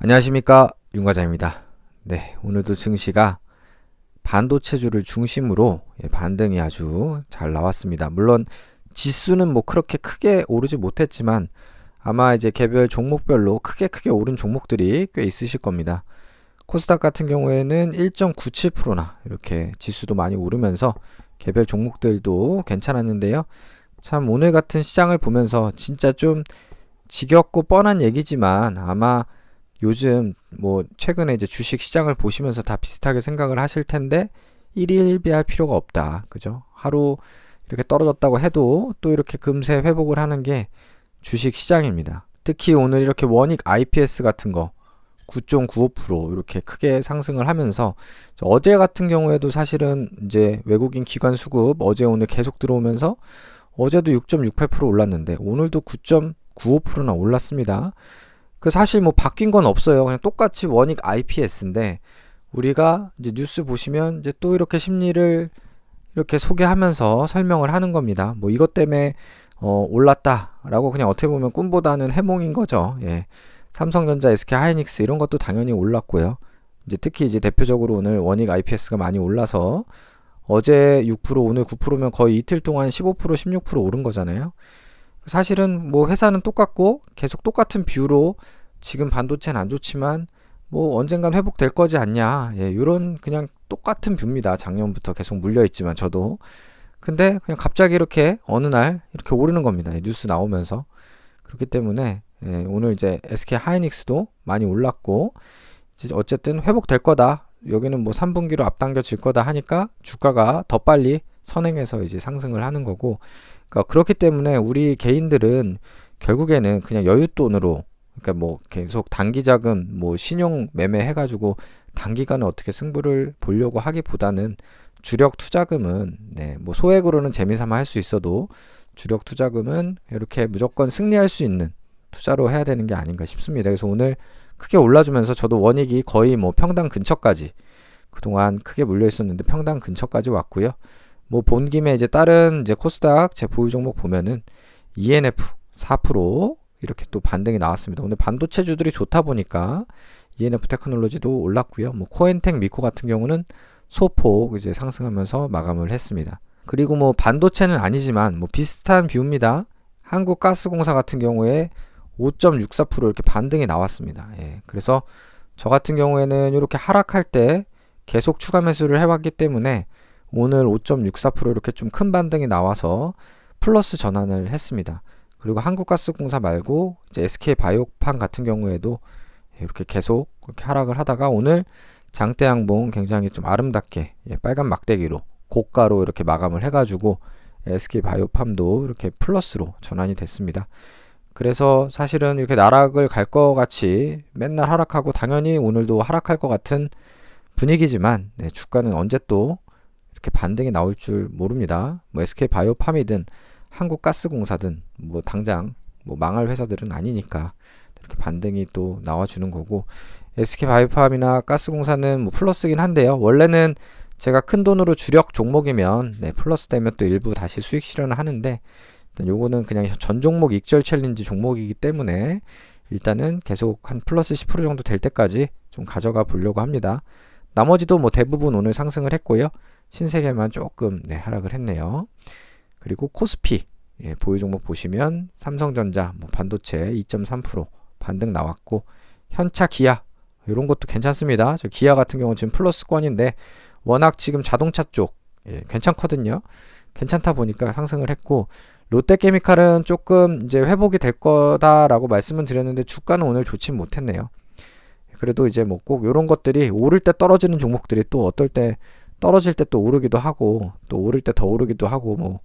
안녕하십니까, 윤과장입니다. 네, 오늘도 증시가 반도체주를 중심으로 반등이 아주 잘 나왔습니다. 물론 지수는 뭐 그렇게 크게 오르지 못했지만 아마 이제 개별 종목별로 크게 오른 종목들이 꽤 있으실 겁니다. 코스닥 같은 경우에는 1.97%나 이렇게 지수도 많이 오르면서 개별 종목들도 괜찮았는데요. 참 오늘 같은 시장을 보면서 진짜 좀 지겹고 뻔한 얘기지만 아마 요즘 뭐 최근에 이제 주식 시장을 보시면서 다 비슷하게 생각을 하실 텐데 일희일비할 필요가 없다. 그죠? 하루 이렇게 떨어졌다고 해도 또 이렇게 금세 회복을 하는 게 주식 시장입니다. 특히 오늘 이렇게 원익 IPS 같은 거 9.95% 이렇게 크게 상승을 하면서 어제 같은 경우에도 사실은 이제 외국인 기관 수급 어제 오늘 계속 들어오면서 어제도 6.68% 올랐는데 오늘도 9.95%나 올랐습니다. 그 사실 뭐 바뀐 건 없어요. 그냥 똑같이 원익 IPS인데 우리가 이제 뉴스 보시면 이제 또 이렇게 심리를 이렇게 소개하면서 설명을 하는 겁니다. 뭐 이것 때문에 올랐다라고 그냥 어떻게 보면 꿈보다는 해몽인 거죠. 예. 삼성전자, SK하이닉스 이런 것도 당연히 올랐고요. 이제 특히 이제 대표적으로 오늘 원익 IPS가 많이 올라서 어제 6% 오늘 9%면 거의 이틀 동안 15% 16% 오른 거잖아요. 사실은 뭐 회사는 똑같고 계속 똑같은 뷰로 지금 반도체는 안 좋지만 뭐 언젠간 회복될 거지 않냐, 예, 이런 그냥 똑같은 뷰입니다. 작년부터 계속 물려 있지만 저도 근데 그냥 갑자기 이렇게 어느 날 이렇게 오르는 겁니다. 뉴스 나오면서. 그렇기 때문에 예, 오늘 이제 SK 하이닉스도 많이 올랐고 이제 어쨌든 회복될 거다. 여기는 뭐 3분기로 앞당겨질 거다 하니까 주가가 더 빨리 선행해서 이제 상승을 하는 거고, 그러니까 그렇기 때문에 우리 개인들은 결국에는 그냥 여윳돈으로, 그러니까 뭐 계속 단기 자금 뭐 신용 매매 해가지고 단기간에 어떻게 승부를 보려고 하기보다는 주력 투자금은 네, 뭐 소액으로는 재미삼아 할 수 있어도 주력 투자금은 이렇게 무조건 승리할 수 있는 투자로 해야 되는 게 아닌가 싶습니다. 그래서 오늘 크게 올라주면서 저도 원익이 거의 뭐 평당 근처까지 그동안 크게 물려 있었는데 평당 근처까지 왔고요. 뭐 본 김에 이제 다른 이제 코스닥 제 보유 종목 보면은 ENF 4% 이렇게 또 반등이 나왔습니다. 오늘 반도체주들이 좋다 보니까 ENF 테크놀로지도 올랐고요. 뭐 코엔텍 미코 같은 경우는 소폭 이제 상승하면서 마감을 했습니다. 그리고 뭐 반도체는 아니지만 뭐 비슷한 뷰입니다. 한국가스공사 같은 경우에 5.64% 이렇게 반등이 나왔습니다. 예, 그래서 저 같은 경우에는 이렇게 하락할 때 계속 추가 매수를 해왔기 때문에 오늘 5.64% 이렇게 좀 큰 반등이 나와서 플러스 전환을 했습니다. 그리고 한국가스공사 말고 이제 SK바이오팜 같은 경우에도 이렇게 계속 이렇게 하락을 하다가 오늘 장대양봉 굉장히 좀 아름답게 빨간 막대기로 고가로 이렇게 마감을 해가지고 SK바이오팜도 이렇게 플러스로 전환이 됐습니다. 그래서 사실은 이렇게 나락을 갈 것 같이 맨날 하락하고 당연히 오늘도 하락할 것 같은 분위기지만 네, 주가는 언제 또 이렇게 반등이 나올 줄 모릅니다. 뭐 SK바이오팜이든 한국가스공사든 뭐 당장 뭐 망할 회사들은 아니니까 이렇게 반등이 또 나와주는 거고, SK바이오팜이나 가스공사는 뭐 플러스긴 한데요. 원래는 제가 큰 돈으로 주력 종목이면 네, 플러스 되면 또 일부 다시 수익 실현을 하는데 일단 요거는 그냥 전 종목 익절 챌린지 종목이기 때문에 일단은 계속 한 플러스 10% 정도 될 때까지 좀 가져가 보려고 합니다. 나머지도 뭐 대부분 오늘 상승을 했고요. 신세계만 조금 네, 하락을 했네요. 그리고 코스피 보유 종목 보시면 삼성전자 뭐 반도체 2.3% 반등 나왔고, 현차 기아 이런 것도 괜찮습니다. 저 기아 같은 경우는 지금 플러스권인데 워낙 지금 자동차 쪽 괜찮거든요. 괜찮다 보니까 상승을 했고, 롯데케미칼은 조금 이제 회복이 될 거다라고 말씀을 드렸는데 주가는 오늘 좋진 못했네요. 그래도 이제 뭐 꼭 이런 것들이 오를 때 떨어지는 종목들이 또 어떨 때 떨어질 때 또 오르기도 하고 또 오를 때 더 오르기도 하고 뭐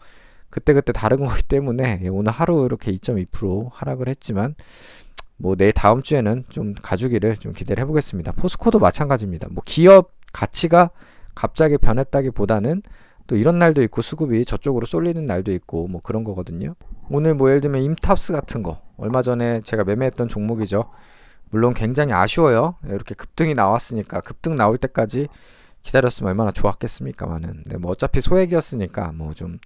그때그때 다른 거기 때문에 오늘 하루 이렇게 2.2% 하락을 했지만 뭐 내일 다음 주에는 좀 가주기를 좀 기대를 해보겠습니다. 포스코도 마찬가지입니다. 뭐 기업 가치가 갑자기 변했다기보다는 또 이런 날도 있고 수급이 저쪽으로 쏠리는 날도 있고 뭐 그런 거거든요. 오늘 뭐 예를 들면 임탑스 같은 거 얼마 전에 제가 매매했던 종목이죠. 물론 굉장히 아쉬워요. 이렇게 급등이 나왔으니까 급등 나올 때까지 기다렸으면 얼마나 좋았겠습니까만은 네, 뭐 어차피 소액이었으니까 뭐 좀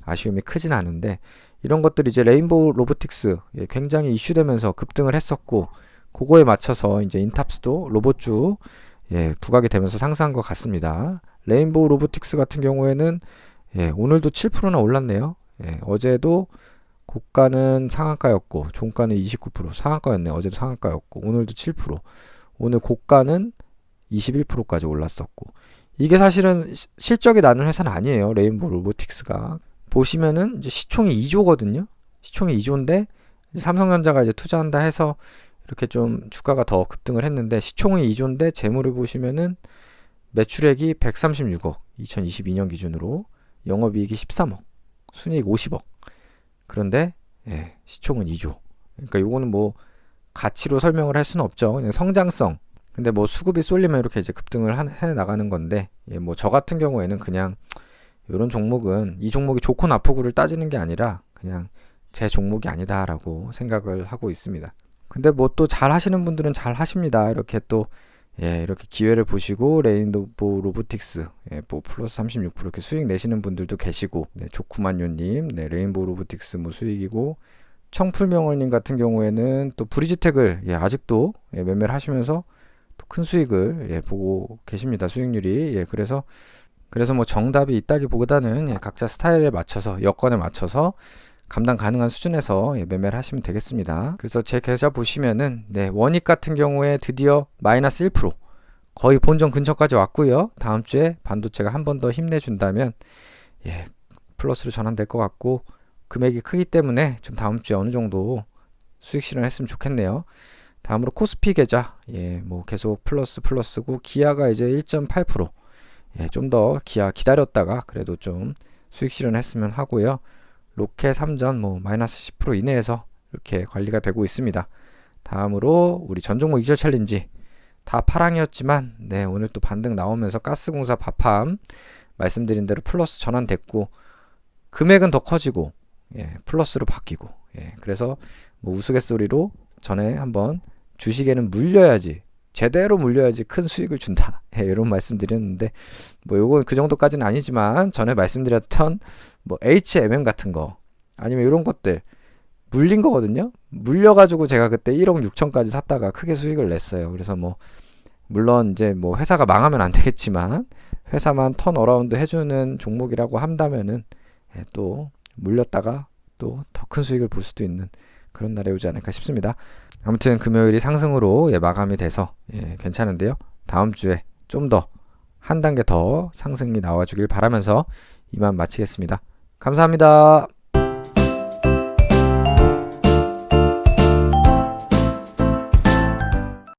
아쉬움이 크진 않은데, 이런 것들이 이제 레인보우 로보틱스 굉장히 이슈되면서 급등을 했었고 그거에 맞춰서 이제 인탑스도 로봇주 부각이 되면서 상승한 것 같습니다. 레인보우 로보틱스 같은 경우에는 오늘도 7%나 올랐네요. 어제도 고가는 상한가였고 종가는 29%, 상한가였네. 어제도 상한가였고 오늘도 7%, 오늘 고가는 21%까지 올랐었고, 이게 사실은 실적이 나는 회사는 아니에요. 레인보우 로보틱스가 보시면은 이제 시총이 2조거든요. 시총이 2조인데 삼성전자가 이제 투자한다 해서 이렇게 좀 주가가 더 급등을 했는데, 시총이 2조인데 재물을 보시면은 매출액이 136억, 2022년 기준으로 영업이익이 13억, 순이익 50억. 그런데 시총은 2조. 그러니까 요거는 뭐 가치로 설명을 할 수는 없죠. 그냥 성장성. 근데 뭐 수급이 쏠리면 이렇게 이제 급등을 해 나가는 건데, 뭐 저 같은 경우에는 그냥 이런 종목은 이 종목이 좋고 나쁘고를 따지는 게 아니라 그냥 제 종목이 아니다라고 생각을 하고 있습니다. 근데 뭐 또 잘 하시는 분들은 잘 하십니다. 이렇게 또 이렇게 기회를 보시고 레인보우 로보틱스 뭐 플러스 36% 이렇게 수익 내시는 분들도 계시고, 조쿠만요님 레인보우 로보틱스 뭐 수익이고, 청풀명월님 같은 경우에는 또 브리지텍을 아직도 매매를 하시면서 또 큰 수익을 보고 계십니다. 수익률이. 그래서 뭐 정답이 있다기보다는 각자 스타일에 맞춰서, 여건에 맞춰서 감당 가능한 수준에서 매매를 하시면 되겠습니다. 그래서 제 계좌 보시면은 원익 같은 경우에 드디어 마이너스 1%, 거의 본전 근처까지 왔고요. 다음 주에 반도체가 한 번 더 힘내준다면 플러스로 전환될 것 같고, 금액이 크기 때문에 좀 다음 주에 어느 정도 수익 실현했으면 좋겠네요. 다음으로 코스피 계좌, 뭐 계속 플러스고, 기아가 이제 1.8%, 좀 더 기아 기다렸다가 그래도 좀 수익 실현했으면 하고요. 로켓 3전 뭐 마이너스 10% 이내에서 이렇게 관리가 되고 있습니다. 다음으로 우리 전종목 이절 챌린지 다 파랑이었지만 오늘 또 반등 나오면서 가스공사 바팜 말씀드린 대로 플러스 전환됐고, 금액은 더 커지고 플러스로 바뀌고, 그래서 뭐 우스갯소리로 전에 한번 주식에는 물려야지, 제대로 물려야지 큰 수익을 준다, 이런 말씀 드렸는데, 뭐 요건 그 정도까지는 아니지만 전에 말씀드렸던 뭐 HMM 같은 거 아니면 이런 것들 물린 거거든요. 물려가지고 제가 그때 1억 6천까지 샀다가 크게 수익을 냈어요. 그래서 뭐 물론 이제 뭐 회사가 망하면 안 되겠지만 회사만 턴어라운드 해주는 종목이라고 한다면은 또 물렸다가 또 더 큰 수익을 볼 수도 있는 그런 날이 오지 않을까 싶습니다. 아무튼 금요일이 상승으로 마감이 돼서 괜찮은데요. 다음 주에 좀 더 한 단계 더 상승이 나와주길 바라면서 이만 마치겠습니다. 감사합니다.